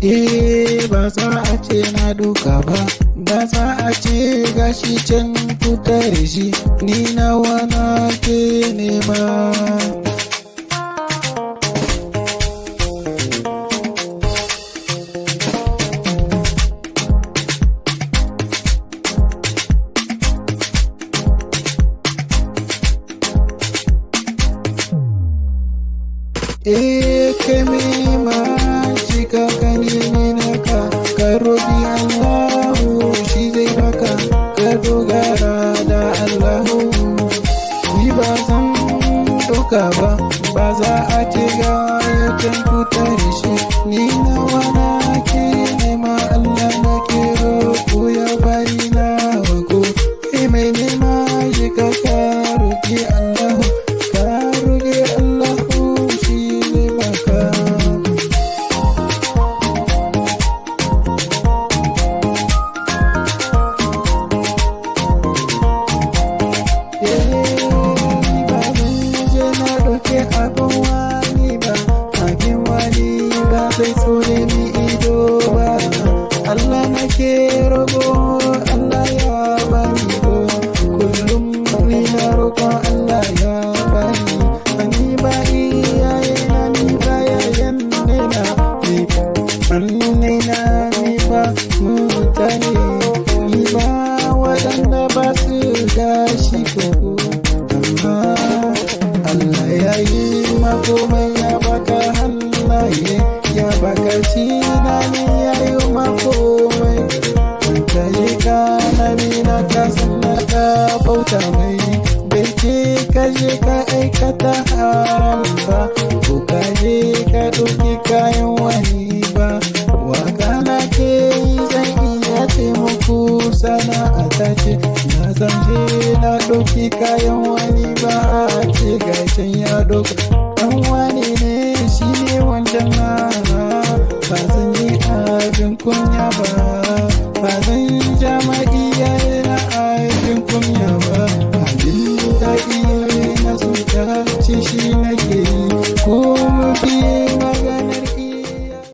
ba za a ce na duka ba, ba za a ce gashi can fitar shi, ni nawa na ke nema. Kai mai ma cika kanini naka, ka roƙi Allahu shi zai baka, ka dogara da Allahu. Ni ba zan ɗauka ba, ba za a ce ga yakan fitar shi, ni nawa na ke nema, Allah na ke roƙo ya bari na wako. Kai mai nema cika ka roƙi Allahu, ka roƙi Allahu. Abin wani ba, abin wani ba zai tsore ni ido ba. Allah na ke roƙo, Allah ya bani ko kullum ni na roƙon Allah ya bani. Ni ba iyaye na, ni ba yayan nena, ni na ni ba mutane, ni ba waɗanda ba su gashi koko. Allah ya yi makomai ya baka halaye, ya baka tunani ya yi makomai. Kaje ka nabi na ka sanna ka bauta mai, bai ce kaje ka aikata haram ba, ko kaje ka ɗauki kayan wani ba. Waka na ke yi zan iya taimako sana'ata ce, na zan je na ɗauki kayan wani ba a ce gashin ya ɗauka. Ɗan wani ne shi ne wancan na ba zan yi abin kunya ba.